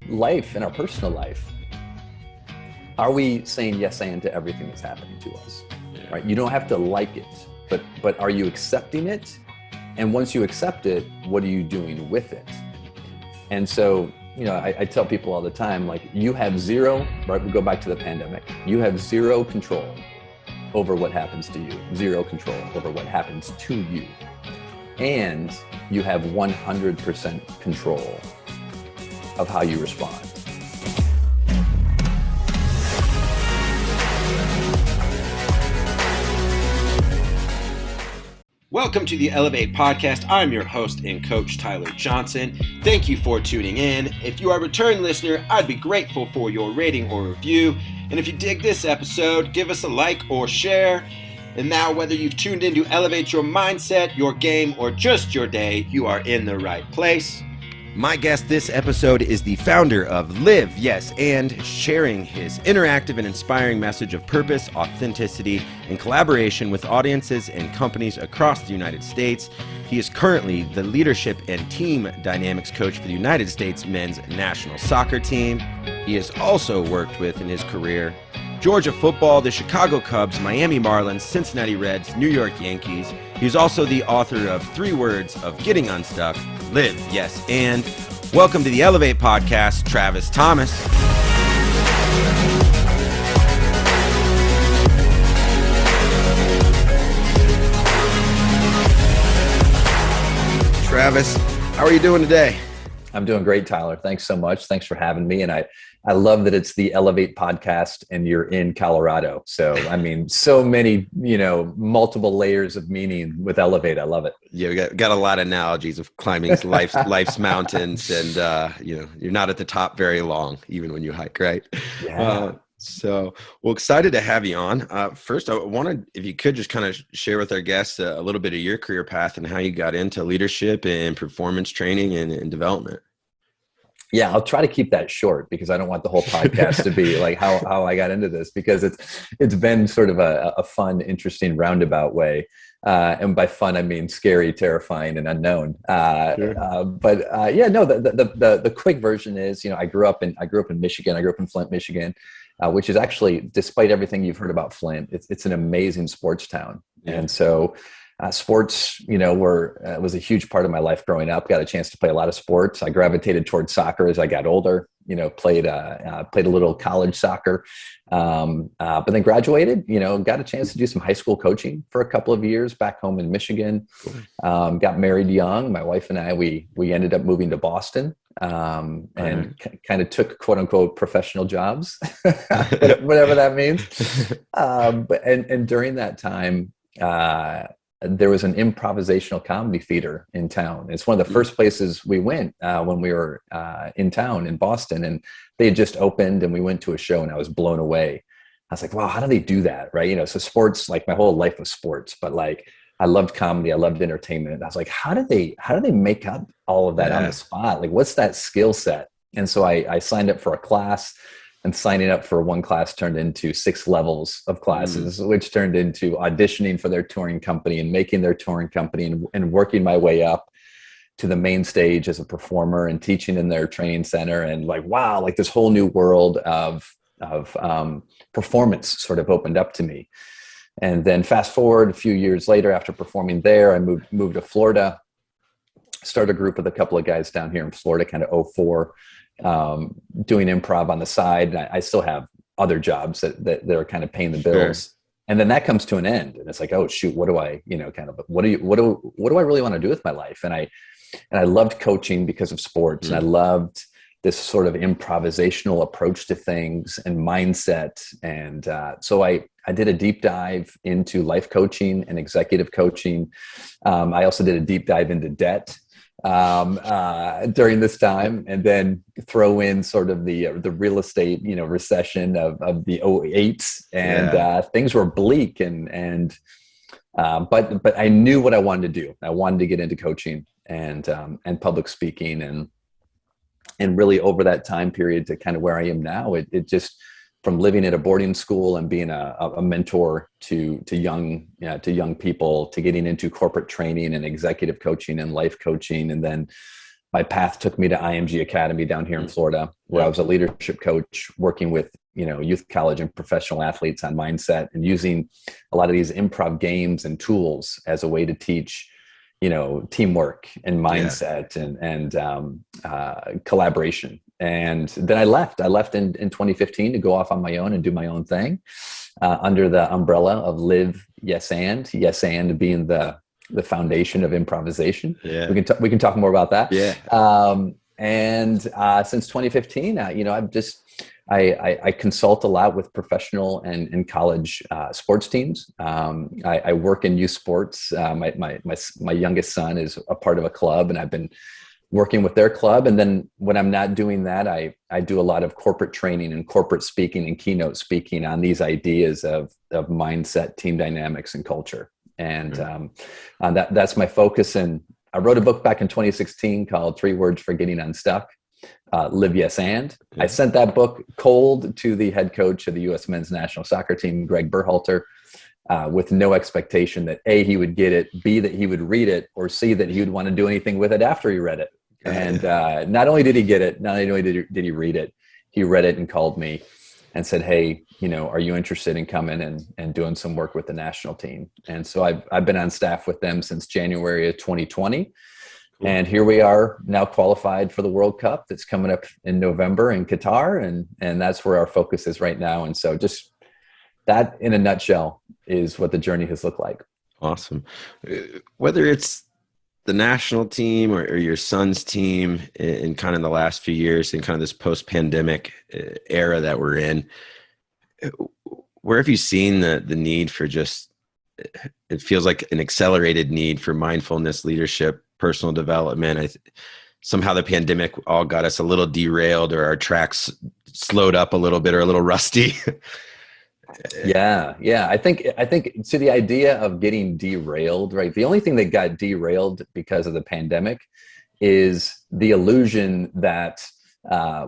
life, in our personal life, are we saying yes and to everything that's happening to us? Yeah. Right? You don't have to like it, but are you accepting it? And once you accept it, what are you doing with it? And so, I tell people all the time, like, you have zero, right? We go back to the pandemic. You have zero control over what happens to you, zero control over what happens to you. And you have 100% control of how you respond. Welcome to the Elev8 podcast. I'm your host and coach, Tyler Johnson. Thank you for tuning in. If you are a return listener, I'd be grateful for your rating or review. And if you dig this episode, give us a like or share. And now, whether you've tuned in to elevate your mindset, your game, or just your day, you are in the right place. My guest this episode is the founder of Live, Yes, and sharing his interactive and inspiring message of purpose, authenticity, and collaboration with audiences and companies across the United States. He is currently the leadership and team dynamics coach for the United States men's national soccer team. He has also worked with, in his career, Georgia football, the Chicago Cubs, Miami Marlins, Cincinnati Reds, New York Yankees. He's also the author of 3 words of Getting Unstuck, Live, Yes, and. Welcome to the Elev8 podcast, Travis Thomas. Travis, how are you doing today? I'm doing great, Tyler. Thanks so much. Thanks for having me. And I love that it's the Elev8 podcast and you're in Colorado. So, I mean, so many, multiple layers of meaning with Elev8. I love it. Yeah, we got a lot of analogies of climbing life's mountains, and you're not at the top very long, even when you hike, right? Yeah. Well, excited to have you on. First, I wanted, if you could just kind of share with our guests a little bit of your career path and how you got into leadership and performance training and development. Yeah, I'll try to keep that short because I don't want the whole podcast to be like how I got into this, because it's been sort of a fun, interesting roundabout way. And by fun, I mean scary, terrifying, and unknown. Sure. The quick version is, I grew up in Michigan. I grew up in Flint, Michigan, which is actually, despite everything you've heard about Flint, it's an amazing sports town. Yeah. And so sports, was a huge part of my life growing up. Got a chance to play a lot of sports. I gravitated towards soccer as I got older. Played a little college soccer, but then graduated. Got a chance to do some high school coaching for a couple of years back home in Michigan. Got married young. My wife and I we ended up moving to Boston, and kind of took quote unquote professional jobs, whatever that means. But during that time, there was an improvisational comedy theater in town. It's one of the first places we went when we were in town in Boston, and they had just opened, and we went to a show, and I was blown away. I was like, wow, how do they do that? Right. So sports, like my whole life was sports, but like I loved comedy. I loved entertainment. And I was like, how do they make up all of that on the spot? Like, what's that skill set? And so I signed up for a class. And signing up for one class turned into 6 levels of classes, which turned into auditioning for their touring company and making their touring company and working my way up to the main stage as a performer and teaching in their training center. And like, wow, like this whole new world of performance sort of opened up to me. And then fast forward a few years later, after performing there, I moved to Florida, started a group with a couple of guys down here in Florida, kind of 2004. Doing improv on the side. And I still have other jobs that are kind of paying the bills. Sure. And then that comes to an end, and it's like, oh shoot, what do I really want to do with my life? And I loved coaching because of sports, and I loved this sort of improvisational approach to things and mindset. And so I did a deep dive into life coaching and executive coaching. I also did a deep dive into debt during this time, and then throw in sort of the real estate, recession of the 2008, and things were bleak, but I knew what I wanted to do. I wanted to get into coaching and public speaking, and really over that time period to kind of where I am now, it just, from living at a boarding school and being a mentor to young people, to getting into corporate training and executive coaching and life coaching, and then my path took me to IMG Academy down here in Florida, where I was a leadership coach working with, youth college and professional athletes on mindset and using a lot of these improv games and tools as a way to teach, teamwork and mindset and collaboration. And then I left in 2015 to go off on my own and do my own thing under the umbrella of Live Yes and being the foundation of improvisation. Yeah. We can talk more about that. Yeah. And since 2015, I consult a lot with professional and college sports teams. I work in youth sports. My youngest son is a part of a club, and I've been working with their club. And then when I'm not doing that, I do a lot of corporate training and corporate speaking and keynote speaking on these ideas of mindset, team dynamics, and culture. And that's my focus. And I wrote a book back in 2016 called 3 Words for Getting Unstuck, Live Yes And. I sent that book cold to the head coach of the U.S. men's national soccer team, Greg Berhalter, with no expectation that A, he would get it, B, that he would read it, or C, that he would want to do anything with it after he read it. And not only did he get it, not only did he read it, he read it and called me and said, hey, are you interested in coming and doing some work with the national team? And so I've been on staff with them since January of 2020. Cool. And here we are now qualified for the World Cup that's coming up in November in Qatar. And that's where our focus is right now. And so just that in a nutshell is what the journey has looked like. Awesome. Whether it's the national team or your son's team in kind of the last few years in kind of this post-pandemic era that we're in, where have you seen the need for just, it feels like an accelerated need for mindfulness, leadership, personal development? Somehow the pandemic all got us a little derailed, or our tracks slowed up a little bit, or a little rusty. Yeah. I think to the idea of getting derailed, right? The only thing that got derailed because of the pandemic is the illusion that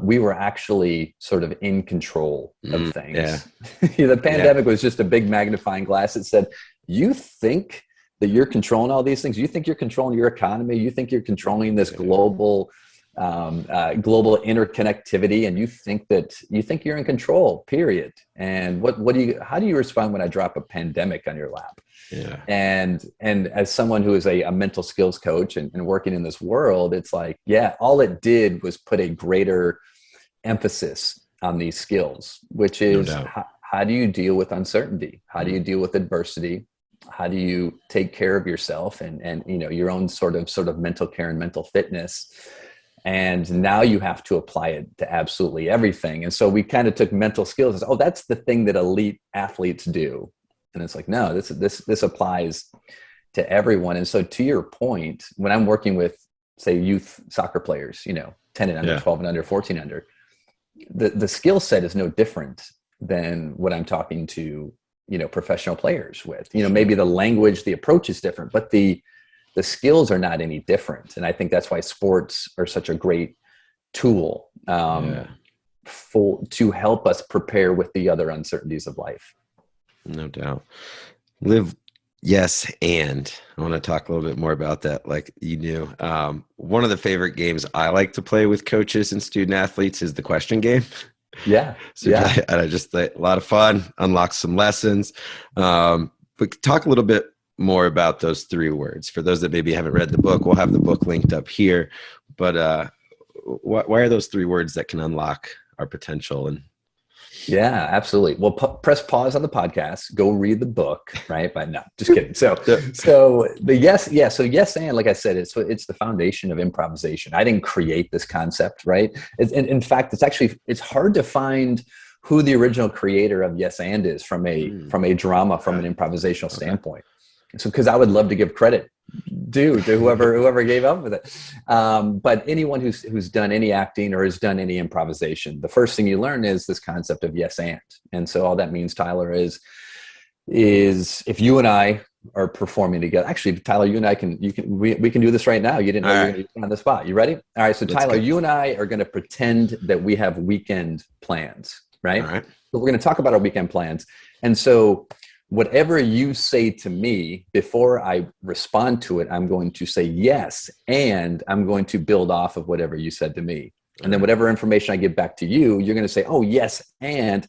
we were actually sort of in control of things. Yeah. The pandemic was just a big magnifying glass that said, you think that you're controlling all these things. You think you're controlling your economy. You think you're controlling this global interconnectivity, and you think you're in control, period. And how do you respond when I drop a pandemic on your lap? Yeah. And as someone who is a mental skills coach and working in this world, it's like, all it did was put a greater emphasis on these skills, which is how do you deal with uncertainty? How do you deal with adversity? How do you take care of yourself and your own sort of mental care and mental fitness? And now you have to apply it to absolutely everything. And so we kind of took mental skills as, that's the thing that elite athletes do. And it's like, no, this applies to everyone. And so to your point, when I'm working with, say, youth soccer players, 10 and under, 12 and under, 14 under, the skill set is no different than what I'm talking to, professional players with. Maybe the language, the approach is different, but the skills are not any different. And I think that's why sports are such a great tool to help us prepare with the other uncertainties of life. No doubt. Live yes and. I want to talk a little bit more about that, like you knew. One of the favorite games I like to play with coaches and student athletes is the question game. Yeah. I just a lot of fun, unlock some lessons. But talk a little bit more about those 3 words. For those that maybe haven't read the book, we'll have the book linked up here. But why are those 3 words that can unlock our potential? And yeah, absolutely. Well, press pause on the podcast, go read the book, right? But no, just kidding. So the yes. Yeah. So yes. And like I said, it's the foundation of improvisation. I didn't create this concept, right? In fact, it's hard to find who the original creator of yes and is from a drama, from an improvisational standpoint. So, because I would love to give credit to whoever gave up with it. But anyone who's done any acting or has done any improvisation, the first thing you learn is this concept of yes and. And so all that means, Tyler, is if you and I are performing together. Actually, Tyler, you and I we can do this right now. You didn't know you were going to be on the spot. You ready? All right. So Tyler, you and I are going to pretend that we have weekend plans, right? All right. But we're going to talk about our weekend plans. And so whatever you say to me, before I respond to it, I'm going to say yes, and I'm going to build off of whatever you said to me. And then whatever information I give back to you, you're going to say, oh, yes, and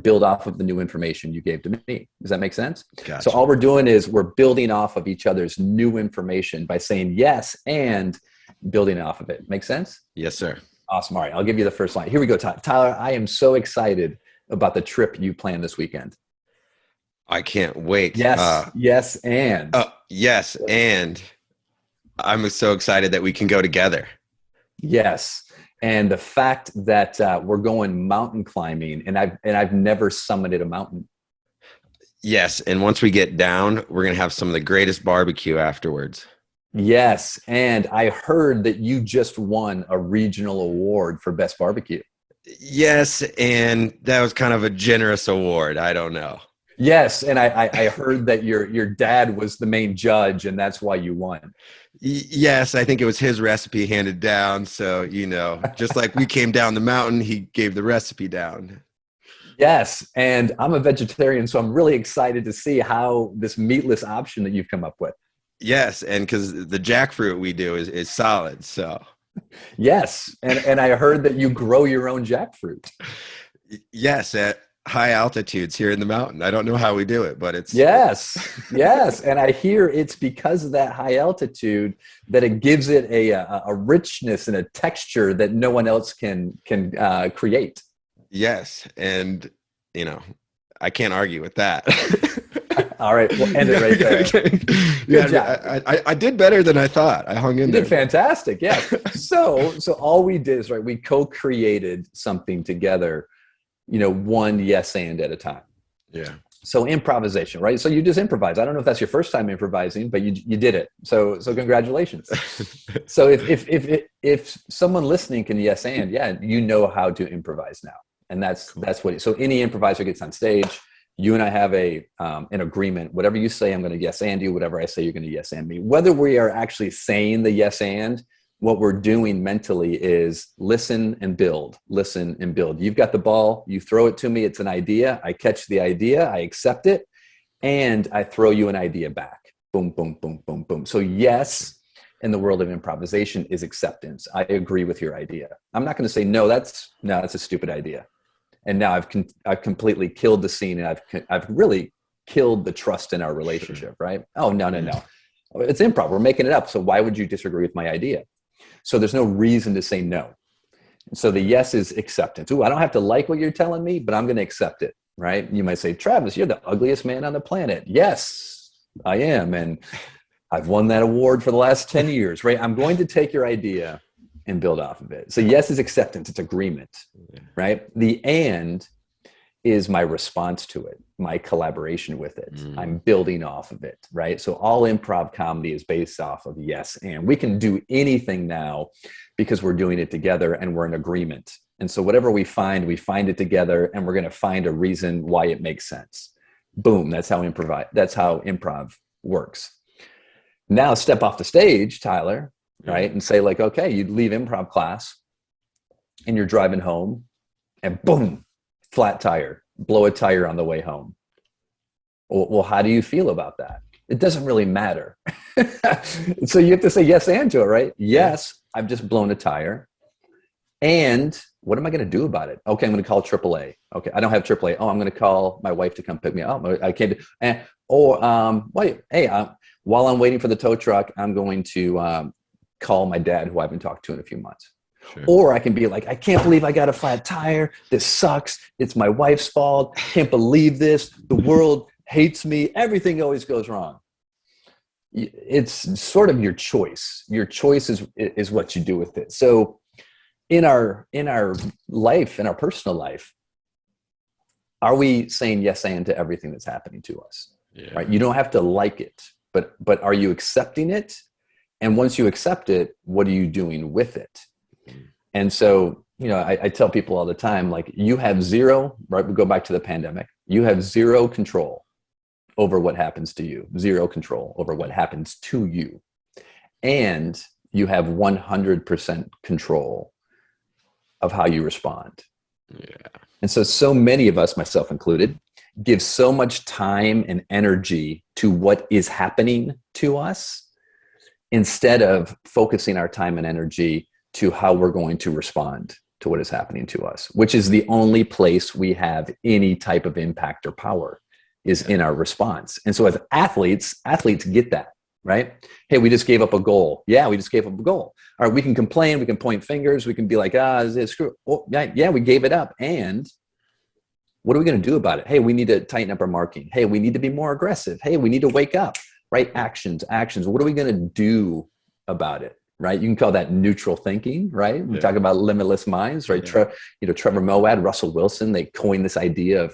build off of the new information you gave to me. Does that make sense? Gotcha. So all we're doing is we're building off of each other's new information by saying yes and building off of it. Make sense? Yes, sir. Awesome. All right. I'll give you the first line. Here we go, Tyler. I am so excited about the trip you planned this weekend. I can't wait. Yes. Yes. And. Yes. And I'm so excited that we can go together. Yes. And the fact that we're going mountain climbing, and I've never summited a mountain. Yes. And once we get down, we're going to have some of the greatest barbecue afterwards. Yes. And I heard that you just won a regional award for best barbecue. Yes. And that was kind of a generous award. I don't know. Yes. And I heard that your dad was the main judge, and that's why you won. Yes, I think it was his recipe handed down. So, just like we came down the mountain, he gave the recipe down. Yes. And I'm a vegetarian, so I'm really excited to see how this meatless option that you've come up with. Yes. And because the jackfruit we do is solid. So, yes. And I heard that you grow your own jackfruit. Yes. At high altitudes here in the mountain. I don't know how we do it, but it's yes. And I hear it's because of that high altitude that it gives it a richness and a texture that no one else can create. Yes. And I can't argue with that. All right, we'll end it right there. Yeah, I did better than I thought. I hung in there. You did fantastic. Yeah. So all we did is we co-created something together, one yes and at a time. Yeah. So improvisation, right? So you just improvise. I don't know if that's your first time improvising, but you did it. So congratulations. So if someone listening can yes and, you know how to improvise now. And that's what. So any improviser gets on stage. You and I have an agreement. Whatever you say, I'm going to yes and you. Whatever I say, you're going to yes and me. Whether we are actually saying the yes and, what we're doing mentally is listen and build, listen and build. You've got the ball, you throw it to me, it's an idea. I catch the idea, I accept it, and I throw you an idea back. Boom, boom, boom, boom, boom. So yes, in the world of improvisation is acceptance. I agree with your idea. I'm not going to say, no, that's a stupid idea. And now I've completely killed the scene, and I've really killed the trust in our relationship, right? Oh, no. It's improv. We're making it up. So why would you disagree with my idea? So there's no reason to say no. So the yes is acceptance. Ooh, I don't have to like what you're telling me, but I'm going to accept it, right? You might say, Travis, you're the ugliest man on the planet. Yes, I am. And I've won that award for the last 10 years, right? I'm going to take your idea and build off of it. So yes is acceptance. It's agreement, right? The and is my response to it, my collaboration with it. I'm building off of it, right? So all improv comedy is based off of yes and. We can do anything now because we're doing it together and we're in agreement. And so whatever we find it together, and we're going to find a reason why it makes sense. Boom, that's how improv works. Now step off the stage, Tyler, right? And say okay, you leave improv class and you're driving home and boom, flat tire, blow a tire on the way home. Well, how do you feel about that? It doesn't really matter. So you have to say yes and to it, right? Yes, I've just blown a tire. And what am I going to do about it? Okay, I'm going to call AAA. Okay, I don't have AAA. Oh, I'm going to call my wife to come pick me up. I can't. While I'm waiting for the tow truck, I'm going to call my dad, who I haven't talked to in a few months. Sure. Or I can be like, I can't believe I got a flat tire. This sucks. It's my wife's fault. Can't believe this. The world hates me. Everything always goes wrong. It's sort of your choice. Your choice is what you do with it. So in our life, in our personal life, are we saying yes and to everything that's happening to us? Yeah. Right? You don't have to like it, but are you accepting it? And once you accept it, what are you doing with it? And so, I tell people all the time, you have zero, right? We go back to the pandemic. You have zero control over what happens to you, zero control over what happens to you. And you have 100% control of how you respond. Yeah. And so many of us, myself included, give so much time and energy to what is happening to us instead of focusing our time and energy to how we're going to respond to what is happening to us, which is the only place we have any type of impact or power is in our response. And so as athletes get that, right? Hey, we just gave up a goal. Yeah, we just gave up a goal. All right, we can complain, we can point fingers, we can be like, screw. Oh, yeah, we gave it up. And what are we going to do about it? Hey, we need to tighten up our marking. Hey, we need to be more aggressive. Hey, we need to wake up, right? Actions. What are we going to do about it? Right? You can call that neutral thinking, right? We talk about limitless minds, right? Yeah. Trevor Moawad, Russell Wilson, they coined this idea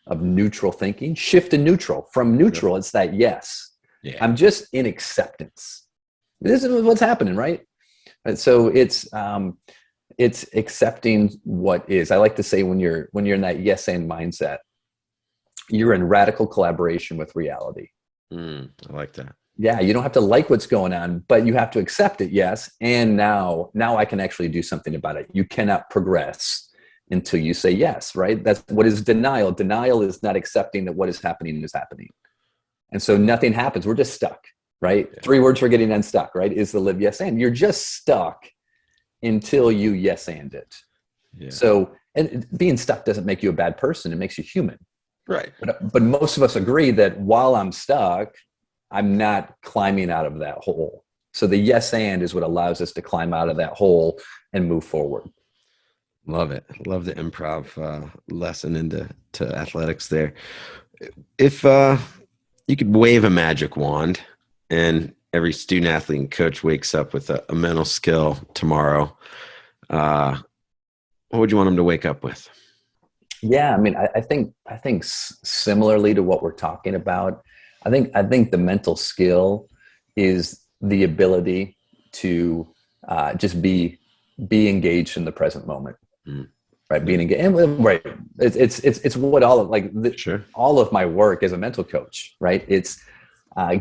of neutral thinking. Shift to neutral. From neutral, it's that yes. Yeah. I'm just in acceptance. This is what's happening, right? And so it's accepting what is. I like to say when you're in that yes and mindset, you're in radical collaboration with reality. I like that. Yeah, you don't have to like what's going on, but you have to accept it. Yes, and now I can actually do something about it. You cannot progress until you say yes, right? That's what is denial. Denial is not accepting that what is happening is happening. And so nothing happens. We're just stuck, right? Yeah. 3 words for getting unstuck, right? Is the live yes and. You're just stuck until you yes and it. Yeah. So, and being stuck doesn't make you a bad person. It makes you human. Right. But most of us agree that while I'm stuck, I'm not climbing out of that hole. So the yes and is what allows us to climb out of that hole and move forward. Love it. Love the improv lesson into athletics there. If you could wave a magic wand and every student, athlete, and coach wakes up with a mental skill tomorrow, what would you want them to wake up with? Yeah, I mean, I think similarly to what we're talking about, I think the mental skill is the ability to just be engaged in the present moment, right? Being engaged, right? It's what all of sure. All of my work as a mental coach, right? It's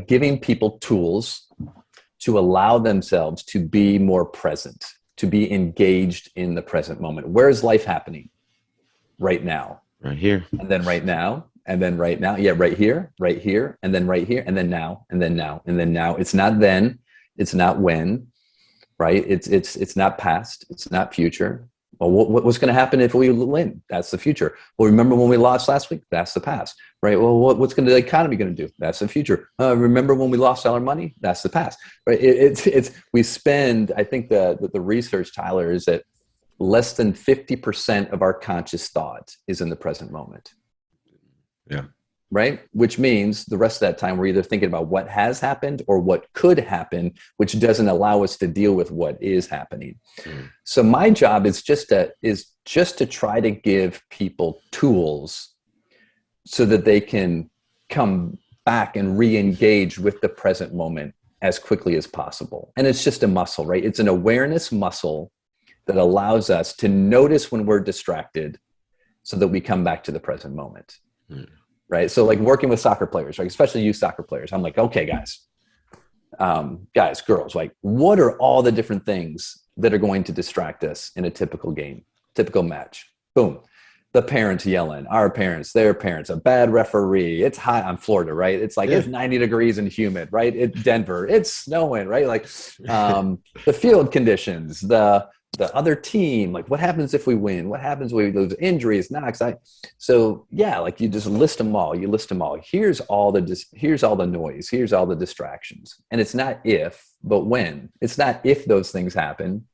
giving people tools to allow themselves to be more present, to be engaged in the present moment. Where is life happening? Right now. Right here. And then right now. And then right now. Yeah, right here, and then right here, and then now, and then now, and then now. It's not then, it's not when, right? It's not past, it's not future. Well, what's going to happen if we win? That's the future. Well, remember when we lost last week? That's the past, right? Well, what's the economy going to do? That's the future. Remember when we lost all our money? That's the past, right? We spend, I think the research, Tyler, is that less than 50% of our conscious thought is in the present moment. Yeah. Right? Which means the rest of that time we're either thinking about what has happened or what could happen, which doesn't allow us to deal with what is happening. So my job is just to try to give people tools so that they can come back and re-engage with the present moment as quickly as possible. And it's just a muscle, right? It's an awareness muscle that allows us to notice when we're distracted so that we come back to the present moment. Right. So like working with soccer players, right? Especially youth soccer players. I'm like, okay, guys, girls, like what are all the different things that are going to distract us in a typical game, typical match? Boom. The parents yelling, our parents, their parents, a bad referee. It's hot. I'm Florida, right? It's like, It's 90 degrees and humid, right? It's Denver. It's snowing, right? Like the field conditions, the other team, like what happens if we win? What happens when we lose? Injuries, knocks. So yeah, like you just list them all. Here's all the noise. Here's all the distractions. And it's not if, but when. It's not if those things happen,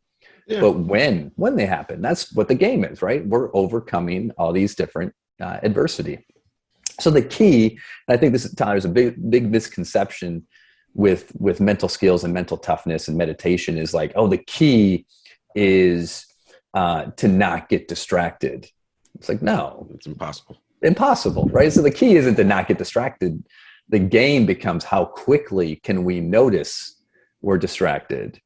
but when they happen. That's what the game is, right? We're overcoming all these different adversity. So the key, and I think this, Tyler, is a big misconception with mental skills and mental toughness and meditation is like, oh, the key is to not get distracted. It's like, no, it's impossible, right? So the key isn't to not get distracted. The game becomes how quickly can we notice we're distracted,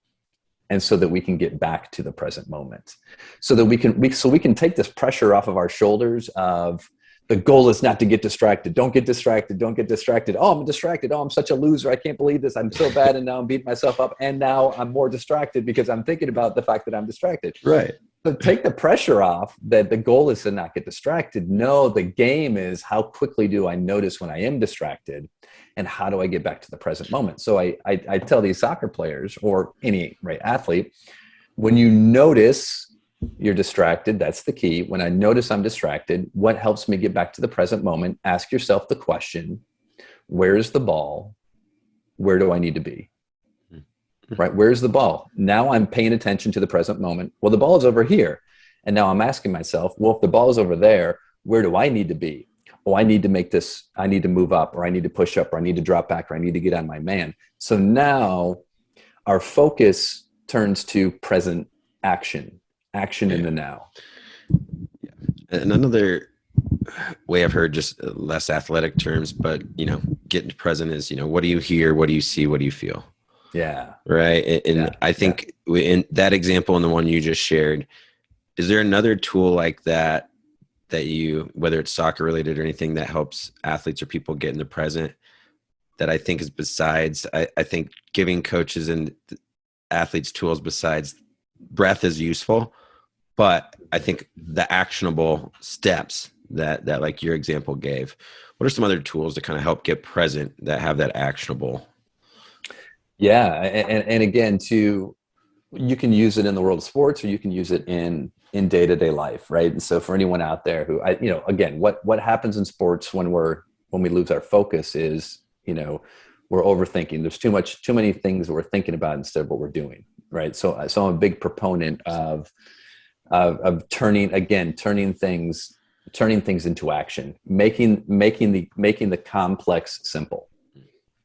and so that we can get back to the present moment, so that we can take this pressure off of our shoulders of the goal is not to get distracted. Don't get distracted. Oh, I'm distracted. Oh, I'm such a loser. I can't believe this. I'm so bad. And now I'm beating myself up. And now I'm more distracted because I'm thinking about the fact that I'm distracted. Right. So take the pressure off that the goal is to not get distracted. No, the game is how quickly do I notice when I am distracted, and how do I get back to the present moment? So I tell these soccer players or any athlete, when you notice you're distracted, that's the key. When I notice I'm distracted, what helps me get back to the present moment? Ask yourself the question, where's the ball? Where do I need to be? Right? Where's the ball? Now I'm paying attention to the present moment. Well, the ball is over here. And now I'm asking myself, well, if the ball is over there, where do I need to be? Oh, I need to make this, I need to move up, or I need to push up, or I need to drop back, or I need to get on my man. So now our focus turns to present action in the now. Yeah. And another way I've heard, just less athletic terms, but, getting to present is, what do you hear? What do you see? What do you feel? Yeah. Right. And I think in that example and the one you just shared, is there another tool like that you, whether it's soccer related or anything, that helps athletes or people get in the present, that I think is besides, I think giving coaches and athletes tools besides breath is useful, but I think the actionable steps that like your example gave, what are some other tools to kind of help get present that have that actionable? Yeah. And again, you can use it in the world of sports, or you can use it in day-to-day life. Right. And so for anyone out there who, again, what happens in sports when we lose our focus is, we're overthinking. There's too many things that we're thinking about instead of what we're doing. Right. So I'm a big proponent of turning things into action, making the complex simple.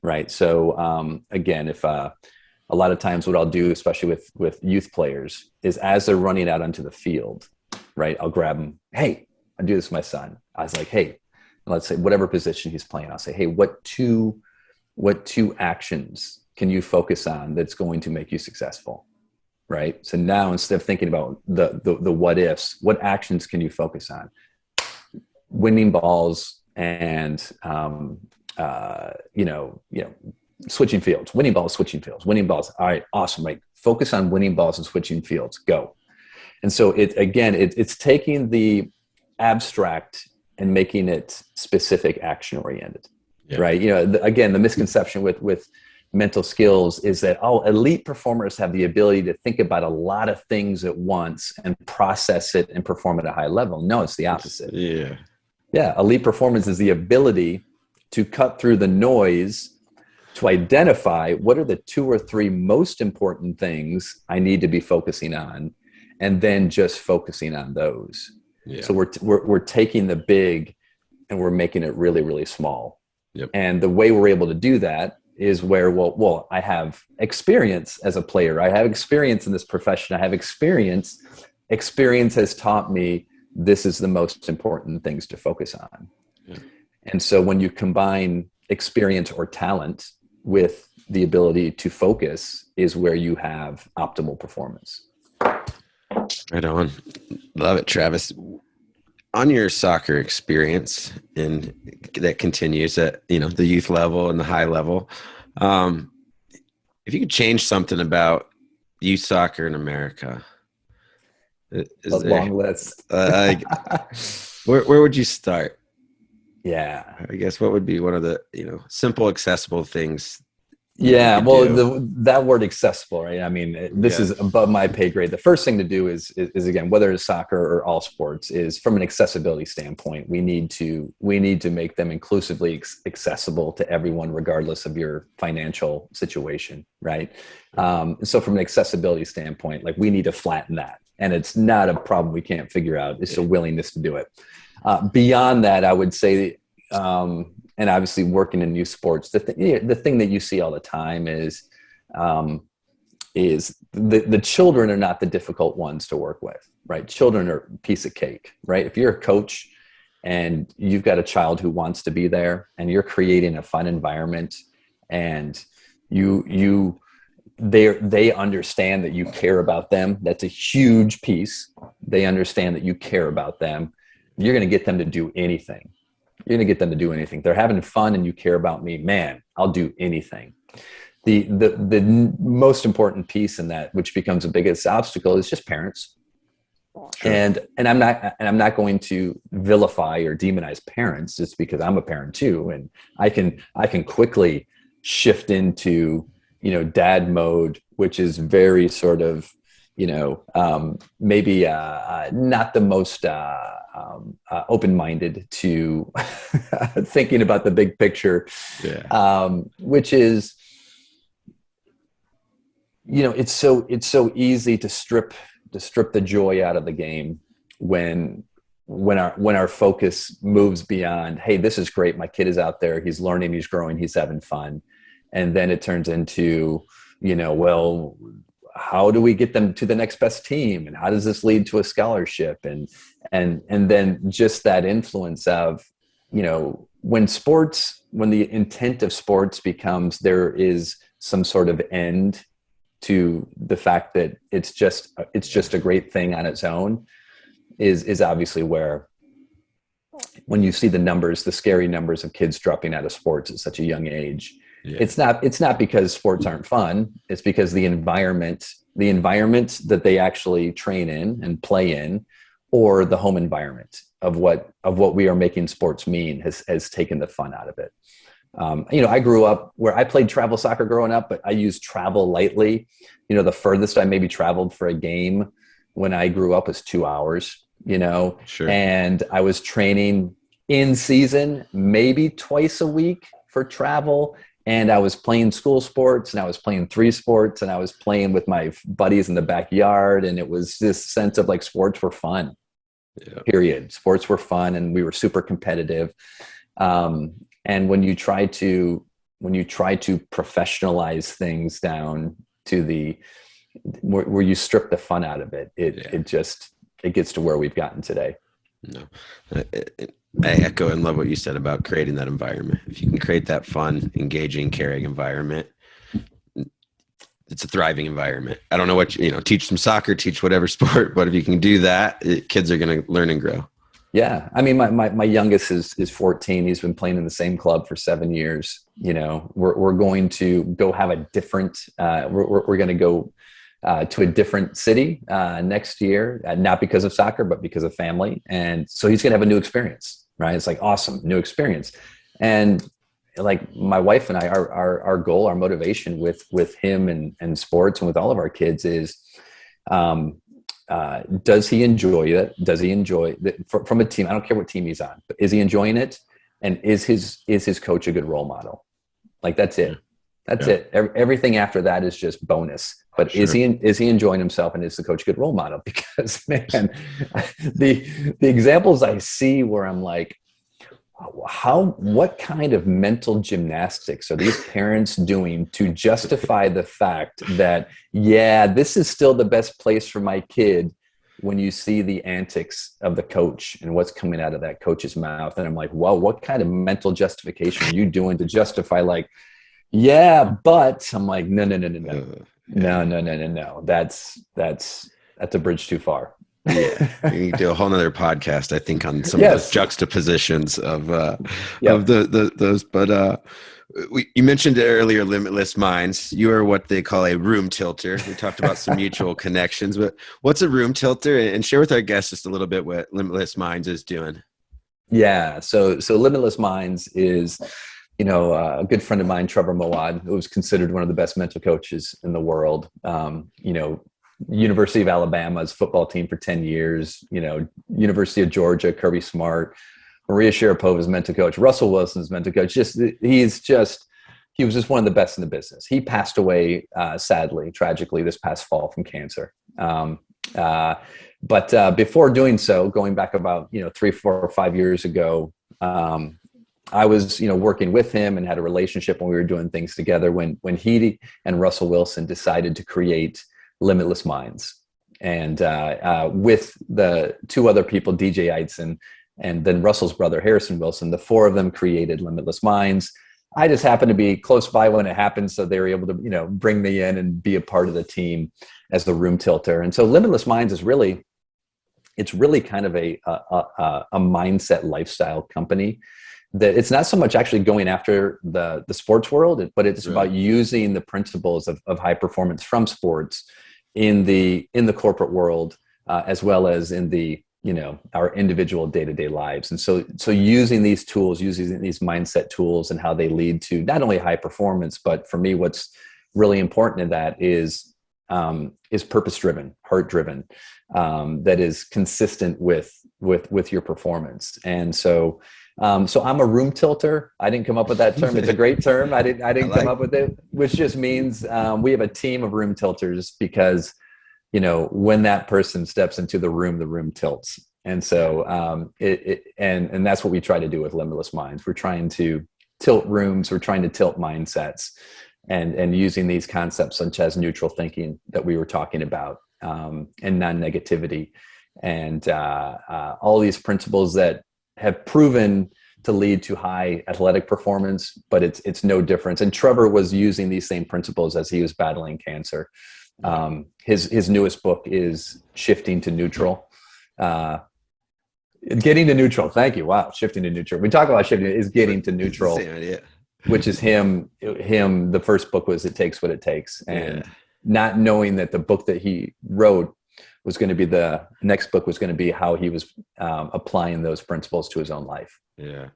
Right. So again, if a lot of times what I'll do, especially with youth players, is as they're running out onto the field, right, I'll grab them. Hey, I do this with my son. I was like, hey, let's say whatever position he's playing, I'll say, hey, what two actions can you focus on that's going to make you successful? Right. So now instead of thinking about the what ifs, what actions can you focus on? Winning balls and switching fields, winning balls, switching fields, winning balls. All right, awesome. Right. Focus on winning balls and switching fields. Go. And so it's taking the abstract and making it specific, action oriented. Yeah. Right. Again, the misconception with mental skills is that, elite performers have the ability to think about a lot of things at once and process it and perform at a high level. No, it's the opposite. Yeah. Yeah. Elite performance is the ability to cut through the noise, to identify what are the 2 or 3 most important things I need to be focusing on, and then just focusing on those. Yeah. So we're taking the big and we're making it really, really small. Yep. And the way we're able to do that is where, well, I have experience as a player. I have experience in this profession. I have experience. Experience has taught me this is the most important things to focus on. Yeah. And so when you combine experience or talent with the ability to focus is where you have optimal performance. Right on. Love it, Travis. On your soccer experience, and that continues at, the youth level and the high level, if you could change something about youth soccer in America, long list. Where would you start? Yeah. I guess what would be one of the, simple, accessible things? Yeah. Well, that word accessible, right? I mean, this is above my pay grade. The first thing to do is again, whether it's soccer or all sports, is from an accessibility standpoint, we need to make them inclusively accessible to everyone, regardless of your financial situation. Right. So from an accessibility standpoint, like, we need to flatten that. And it's not a problem we can't figure out. It's a willingness to do it. Beyond that, I would say, and obviously working in youth sports, the thing that you see all the time is the children are not the difficult ones to work with, right? Children are a piece of cake, right? If you're a coach and you've got a child who wants to be there and you're creating a fun environment and they understand that you care about them, that's a huge piece. They understand that you care about them. You're going to get them to do anything. You're going to get them to do anything. They're having fun and you care about me, man, I'll do anything. The most important piece in that, which becomes the biggest obstacle, is just parents, Sure. And I'm not going to vilify or demonize parents just because I'm a parent too. And I can quickly shift into, dad mode, which is very sort of, maybe not the most open-minded to thinking about the big picture, which is, it's so easy to strip the joy out of the game when our focus moves beyond, hey, this is great, my kid is out there, he's learning, he's growing, he's having fun, and then it turns into, well, how do we get them to the next best team, and how does this lead to a scholarship, and then just that influence of, when the intent of sports becomes there is some sort of end to the fact that it's just a great thing on its own, is obviously where, when you see the scary numbers of kids dropping out of sports at such a young age, it's not because sports aren't fun. It's because the environment that they actually train in and play in, or the home environment of what we are making sports mean has taken the fun out of it. I grew up where I played travel soccer growing up, but I used travel lightly. The furthest I maybe traveled for a game when I grew up was 2 hours, Sure. And I was training in season, maybe twice a week for travel. And I was playing school sports, and I was playing 3 sports, and I was playing with my buddies in the backyard. And it was this sense of like, sports were fun, period. Sports were fun, and we were super competitive. And when you try to professionalize things down to where you strip the fun out of it, it gets to where we've gotten today. No, I echo and love what you said about creating that environment. If you can create that fun, engaging, caring environment, it's a thriving environment. I don't know what, teach some soccer, teach whatever sport, but if you can do that, kids are going to learn and grow. Yeah. I mean, my youngest is 14. He's been playing in the same club for 7 years. We're going to go have a different, we're going to go to a different city next year, not because of soccer, but because of family. And so he's going to have a new experience, right? It's like, awesome, new experience. And like my wife and I, our goal, our motivation with him and sports and with all of our kids is, does he enjoy it? Does he enjoy that from a team? I don't care what team he's on, but is he enjoying it? And is his coach a good role model? Like, that's it. That's it. Everything after that is just bonus. But is he enjoying himself, and is the coach a good role model? Because, man, the examples I see where I'm like, what kind of mental gymnastics are these parents doing to justify the fact that, this is still the best place for my kid, when you see the antics of the coach and what's coming out of that coach's mouth? And I'm like, well, what kind of mental justification are you doing to justify, like, but I'm like, no. That's a bridge too far. Yeah, you can do a whole nother podcast, I think, on some of those juxtapositions of those. But you mentioned earlier, Limitless Minds. You are what they call a room tilter. We talked about some mutual connections, but what's a room tilter? And share with our guests just a little bit what Limitless Minds is doing. Yeah, so Limitless Minds is, a good friend of mine, Trevor Moawad, who was considered one of the best mental coaches in the world. University of Alabama's football team for 10 years, University of Georgia, Kirby Smart, Maria Sharapova's mental coach, Russell Wilson's mental coach. He was just one of the best in the business. He passed away, sadly, tragically, this past fall from cancer. But before doing so, going back about, 3, 4, or 5 years ago, I was, working with him and had a relationship when we were doing things together when he and Russell Wilson decided to create Limitless Minds. And with the 2 other people, DJ Eitzen and then Russell's brother, Harrison Wilson, the 4 of them created Limitless Minds. I just happened to be close by when it happened, so they were able to, bring me in and be a part of the team as the room tilter. And so Limitless Minds is really kind of a mindset lifestyle company. That it's not so much actually going after the sports world, but it's about using the principles of high performance from sports in the corporate world as well as in the, our individual day-to-day lives. And so using these tools, using these mindset tools and how they lead to not only high performance, but for me, what's really important in that is purpose-driven, heart-driven, that is consistent with your performance. And so I'm a room tilter. I didn't come up with that term. It's a great term. I didn't come up with it, which just means we have a team of room tilters because, when that person steps into the room tilts. And so and that's what we try to do with Limitless Minds. We're trying to tilt rooms. We're trying to tilt mindsets, and using these concepts such as neutral thinking that we were talking about, and non-negativity, and all these principles that have proven to lead to high athletic performance, but it's no difference. And Trevor was using these same principles as he was battling cancer. His newest book is Shifting to Neutral. Getting to Neutral. Thank you. Wow. Shifting to Neutral. We talk about shifting is getting to neutral, Same idea. which is him. The first book was It Takes What It Takes. And not knowing that the book that he wrote was going to be the next book was going to be how he was applying those principles to his own life. Yeah.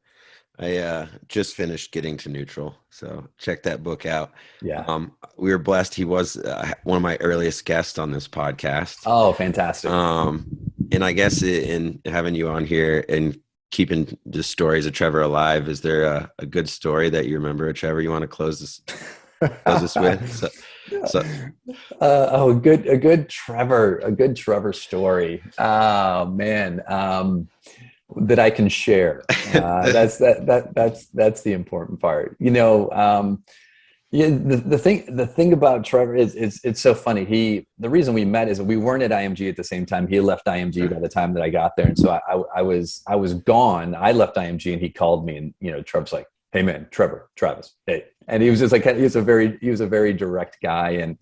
I just finished Getting to Neutral, so check that book out. Yeah. We were blessed. He was one of my earliest guests on this podcast. Oh, fantastic. And I guess in having you on here and keeping the stories of Trevor alive, is there a good story that you remember of Trevor you want to close this with? A good Trevor story. Oh man. That I can share. That's the important part. The thing about Trevor is it's so funny. The reason we met is we weren't at IMG at the same time. He left IMG by the time that I got there, and so I was gone. I left IMG, and he called me, and Trevor's like, "Hey man, Travis, hey," and he was just like, he was a very direct guy, and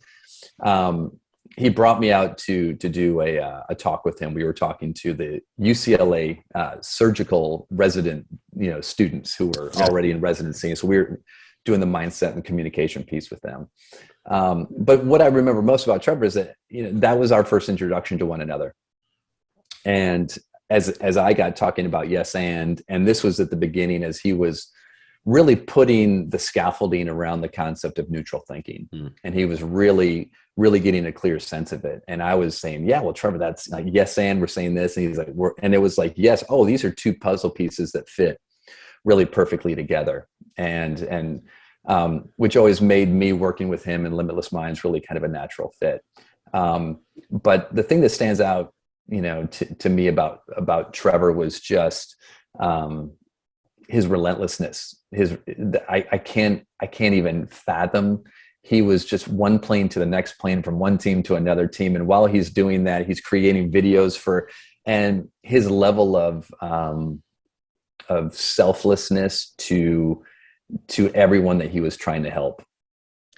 he brought me out to do a talk with him. We were talking to the UCLA surgical resident, students who were already in residency. So we were doing the mindset and communication piece with them. But what I remember most about Trevor is that, that was our first introduction to one another. And as I got talking about yes, and this was at the beginning, as he was really putting the scaffolding around the concept of neutral thinking. And he was really getting a clear sense of it. And I was saying, yeah, well, Trevor, that's like, yes, and we're saying this. And he's like, and it was like, yes, oh, these are two puzzle pieces that fit really perfectly together. And which always made me working with him in Limitless Minds really kind of a natural fit. But the thing that stands out, to me about Trevor was just his relentlessness. I can't even fathom. He was just one plane to the next plane, from one team to another team. And while he's doing that, he's creating videos and his level of selflessness to everyone that he was trying to help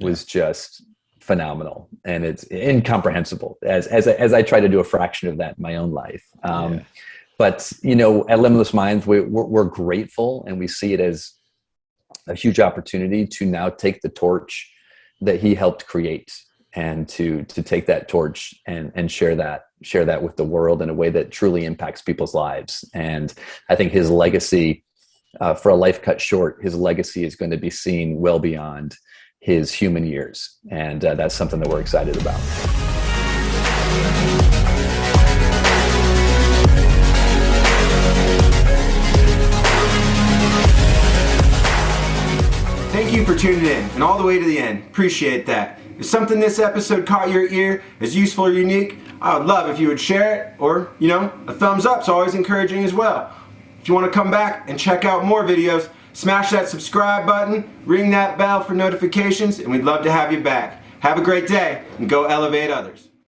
was just phenomenal. And it's incomprehensible as I try to do a fraction of that in my own life. But, at Limitless Minds, we're grateful, and we see it as a huge opportunity to now take the torch that he helped create, and to take that torch and share that with the world in a way that truly impacts people's lives. And I think his legacy, for a life cut short, his legacy is going to be seen well beyond his human years. And that's something that we're excited about. Thank you for tuning in and all the way to the end. Appreciate that. If something this episode caught your ear, is useful or unique, I would love if you would share it, or, a thumbs up's always encouraging as well. If you want to come back and check out more videos, smash that subscribe button, ring that bell for notifications, and we'd love to have you back. Have a great day, and go elevate others.